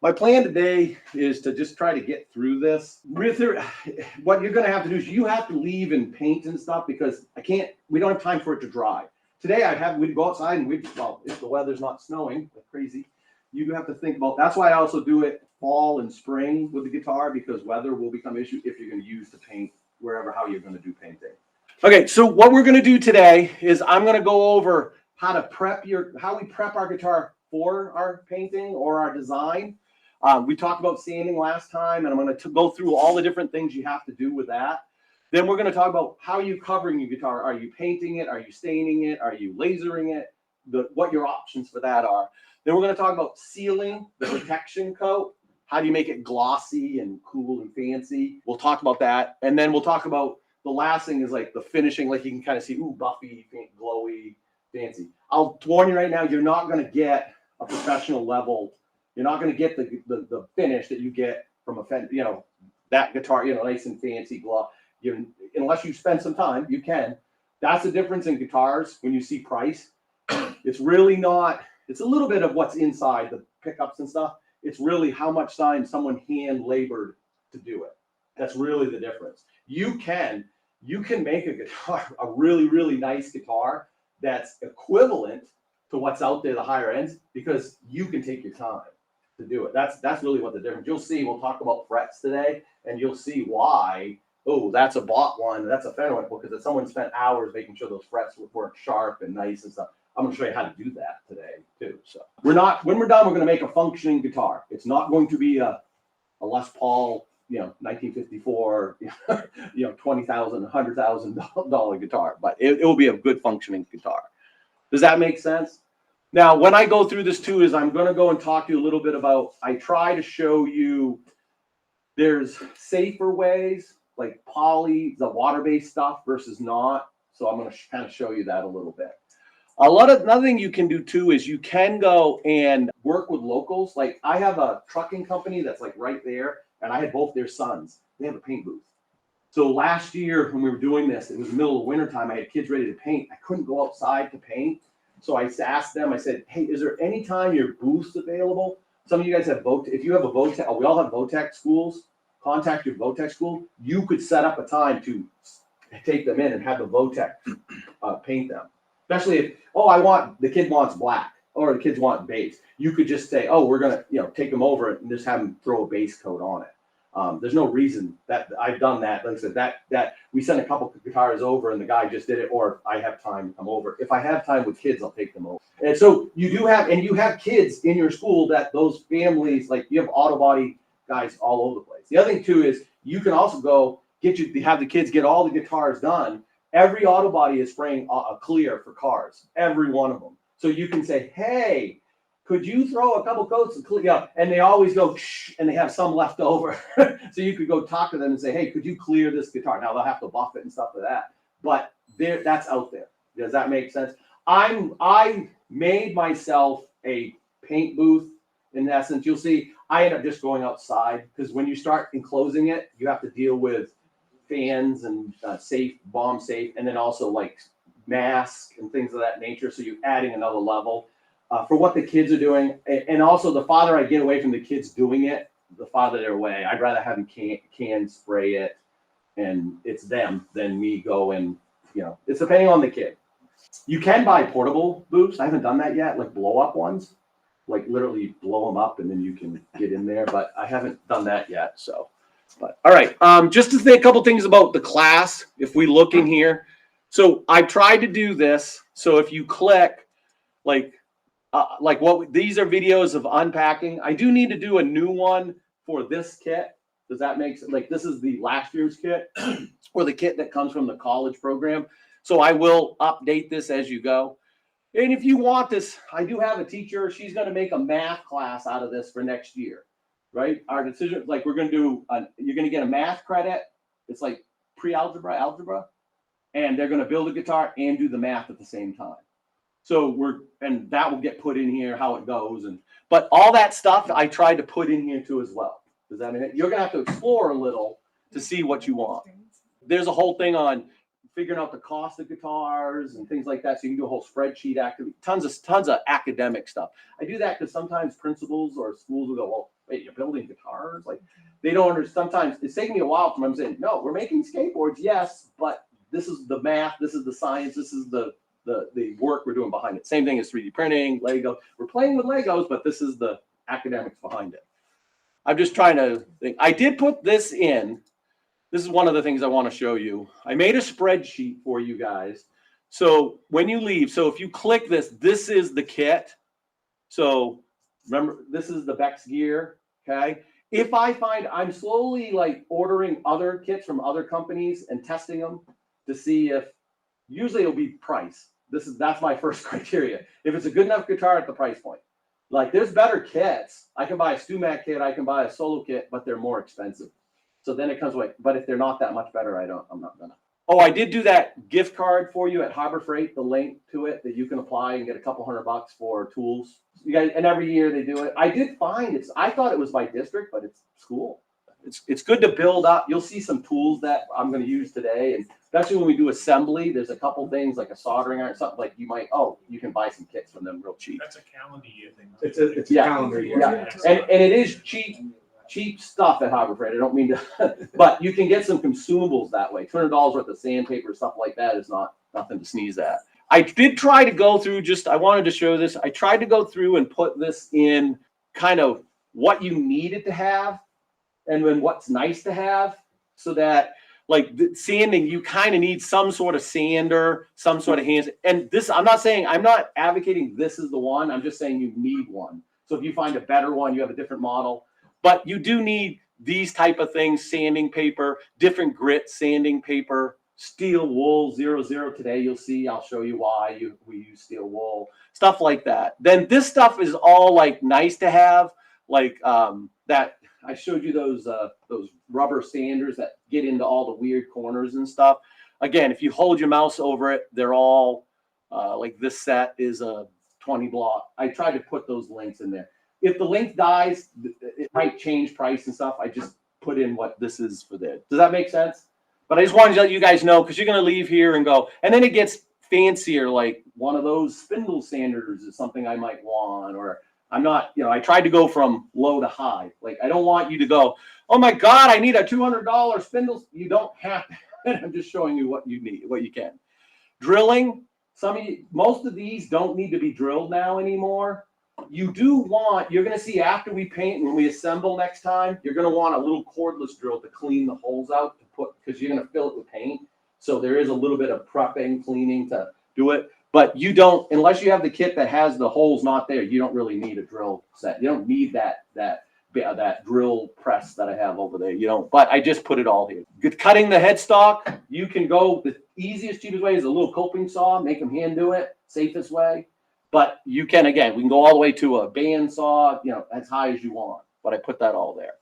My plan today is to just try to get through this. What you're going to have to do is you have to leave and paint and stuff because we don't have time for it to dry. Today we'd go outside and if the weather's not snowing like crazy, you have to think about, that's why I also do it fall and spring with the guitar, because weather will become an issue if you're going to use the paint how you're going to do painting. Okay, so what we're going to do today is I'm going to go over how we prep our guitar for our painting or our design. We talked about sanding last time, and I'm going to go through all the different things you have to do with that. Then we're going to talk about how are you covering your guitar. Are you painting it? Are you staining it? Are you lasering it? What your options for that are. Then we're going to talk about sealing, the protection coat. How do you make it glossy and cool and fancy? We'll talk about that. And then we'll talk about the last thing is like the finishing, like you can kind of see, ooh, buffy, glowy, fancy. I'll warn you right now, you're not going to get a professional level. You're not going to get the finish that you get from that guitar, nice and fancy glow. Unless you spend some time, you can. That's the difference in guitars when you see price. It's really not, it's a little bit of what's inside the pickups and stuff. It's really how much time someone hand labored to do it. That's really the difference. You can make a guitar, a really, really nice guitar that's equivalent to what's out there, the higher ends, because you can take your time to do it. That's really what the difference. You'll see, we'll talk about frets today, and you'll see why, oh, that's a bought one, that's a Fender one, because if someone spent hours making sure those frets weren't sharp and nice and stuff. I'm going to show you how to do that today too. So when we're done, we're going to make a functioning guitar. It's not going to be a Les Paul, 1954, $20,000, $100,000 guitar, but it will be a good functioning guitar. Does that make sense? Now, when I go through this too, is I'm going to go and talk to you a little bit about, I try to show you there's safer ways, like poly, the water-based stuff versus not. So I'm going to kind of show you that a little bit. Another thing you can do too is you can go and work with locals. Like I have a trucking company that's like right there, and I had both their sons. They have a paint booth. So last year when we were doing this, it was the middle of winter time. I had kids ready to paint. I couldn't go outside to paint. So I asked them, I said, hey, is there any time your booth's available? Some of you guys have Votech. If you have a Votech, we all have Votech schools. Contact your Votech school. You could set up a time to take them in and have the Votech paint them. Especially if, the kid wants black or the kids want base. You could just say, we're going to, take them over and just have them throw a base coat on it. There's no reason that I've done that. Like I said, that we sent a couple of guitars over and the guy just did it, or I have time to come over. If I have time with kids, I'll take them over. And so you have kids in your school that those families, like you have auto body guys all over the place. The other thing too is you can also go have the kids get all the guitars done. Every auto body is spraying a clear for cars, every one of them. So you can say, hey, could you throw a couple coats of clear? Yeah, and they always go, shh, and they have some left over. So you could go talk to them and say, hey, could you clear this guitar? Now they'll have to buff it and stuff like that. But that's out there. Does that make sense? I made myself a paint booth. In essence, you'll see I end up just going outside because when you start enclosing it, you have to deal with fans and bomb safe, and then also like masks and things of that nature. So you're adding another level for what the kids are doing. And also the farther I get away from the kids doing it, the farther they're away. I'd rather have them can spray it and it's them than me go and, it's depending on the kid. You can buy portable booths. I haven't done that yet, like blow up ones, like literally blow them up and then you can get in there, but I haven't done that yet. So. But all right, just to say a couple things about the class, if we look in here. So I tried to do this. So if you click, these are videos of unpacking. I do need to do a new one for this kit. Does that make sense? Like this is the last year's kit or the kit that comes from the college program. So I will update this as you go. And if you want this, I do have a teacher. She's going to make a math class out of this for next year. Right? Our decision, like we're going to do, you're going to get a math credit. It's like pre-algebra, algebra, and they're going to build a guitar and do the math at the same time. So and that will get put in here, how it goes. But all that stuff I tried to put in here too as well. Does that mean you're going to have to explore a little to see what you want? There's a whole thing on figuring out the cost of guitars and things like that. So you can do a whole spreadsheet activity, tons of academic stuff. I do that because sometimes principals or schools will go, well, wait, you're building guitars? Like, they don't understand. Sometimes it's taking me a while from them saying, no, we're making skateboards, yes, but this is the math, this is the science, this is the work we're doing behind it. Same thing as 3D printing, Lego. We're playing with Legos, but this is the academics behind it. I'm just trying to think. I did put this in. This is one of the things I want to show you. I made a spreadsheet for you guys. So when you leave, so if you click this, this is the kit. So remember, this is the Bex gear, okay? If I find, I'm slowly like ordering other kits from other companies and testing them to see if, usually it'll be price. That's my first criteria. If it's a good enough guitar at the price point. Like, there's better kits. I can buy a StewMac kit, I can buy a solo kit, but they're more expensive. So then it comes away. But if they're not that much better, I'm not gonna. Oh, I did do that gift card for you at Harbor Freight, the link to it that you can apply and get a couple $100 for tools. You guys, and every year they do it. I did find I thought it was by district, but it's school. It's good to build up. You'll see some tools that I'm going to use today, and especially when we do assembly, there's a couple things like a soldering iron, something like you can buy some kits from them real cheap. That's a calendar year thing. It's a calendar year. Yeah. And it is cheap stuff at Harbor Freight. I don't mean to, but you can get some consumables that way. $200 worth of sandpaper, stuff like that is nothing to sneeze at. I did try to go through, I wanted to show this. I tried to go through and put this in kind of what you needed to have and then what's nice to have, so that like the sanding, you kind of need some sort of sander, some sort of hands. And this, I'm not advocating this is the one. I'm just saying you need one. So if you find a better one, you have a different model. But you do need these type of things: sanding paper, different grit sanding paper, steel wool 00 today. You'll see, I'll show you why we use steel wool, stuff like that. Then this stuff is all like nice to have, like that. I showed you those rubber sanders that get into all the weird corners and stuff. Again, if you hold your mouse over it, they're all like this set is a 20 block. I tried to put those links in there. If the link dies, it might change price and stuff. I just put in what this is for this. Does that make sense? But I just wanted to let you guys know, because you're going to leave here and go, and then it gets fancier, like one of those spindle sanders is something I might want, or I'm not, I tried to go from low to high. Like, I don't want you to go, oh my God, I need a $200 spindle. You don't have to. I'm just showing you what you need, what you can. Drilling, most of these don't need to be drilled now anymore. You do want, you're going to see after we paint, when we assemble next time, you're going to want a little cordless drill to clean the holes out, because you're going to fill it with paint. So there is a little bit of prepping, cleaning to do it. But you don't, unless you have the kit that has the holes not there, you don't really need a drill set. You don't need that drill press that I have over there. You don't, but I just put it all here. Cutting the headstock, you can go, the easiest, cheapest way is a little coping saw, make them hand do it, safest way. But you can, again, we can go all the way to a band saw, as high as you want. But I put that all there.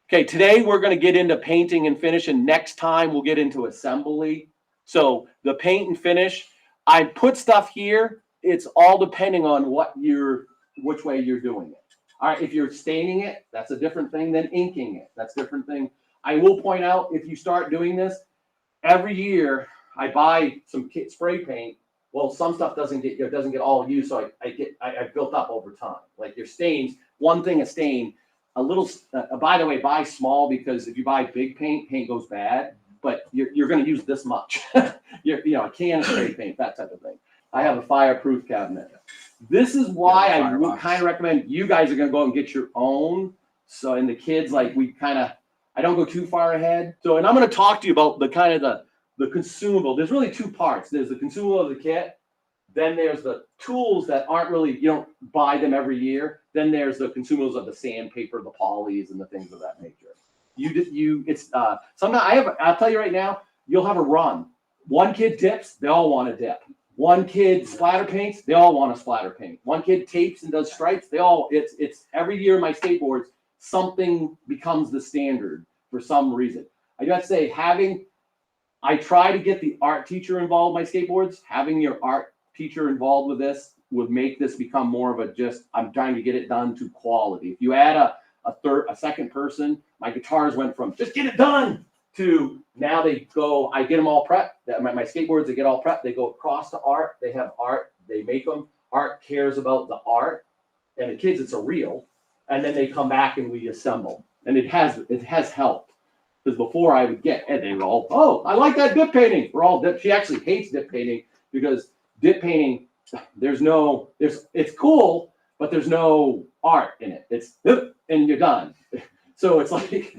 Okay, today we're going to get into painting and finish, and next time we'll get into assembly. So the paint and finish, I put stuff here. It's all depending on which way you're doing it. All right, if you're staining it, that's a different thing than inking it. That's a different thing. I will point out, if you start doing this, every year I buy some spray paint. Well, some stuff doesn't get all used, so I built up over time. Like your stains, one thing a stain, a little. By the way, buy small, because if you buy big paint goes bad. But you're going to use this much. A can of spray paint, that type of thing. I have a fireproof cabinet. This is why I would kind of recommend you guys are going to go and get your own. So, and the kids, like I don't go too far ahead. So, and I'm going to talk to you about the kind of the consumable. There's really two parts. There's the consumable of the kit. Then there's the tools that aren't really, you don't buy them every year. Then there's the consumables of the sandpaper, the polys, and the things of that nature. Sometimes I'll tell you right now, you'll have a run. One kid dips, they all want to dip. One kid splatter paints, they all want to splatter paint. One kid tapes and does stripes, it's every year in my skateboards, something becomes the standard for some reason. I got to say, I try to get the art teacher involved in my skateboards. Having your art teacher involved with this would make this become more of I'm trying to get it done to quality. If you add a second person, my guitars went from just get it done to now I get them all prepped. My skateboards, they get all prepped. They go across to art. They have art. They make them. Art cares about the art. And the kids, it's a reel. and then they come back and we assemble. And it has helped. Because before I would get, and they were all, oh, I like that dip painting. We're all dip. She actually hates dip painting because dip painting, it's cool, but there's no art in it. It's and you're done. So it's like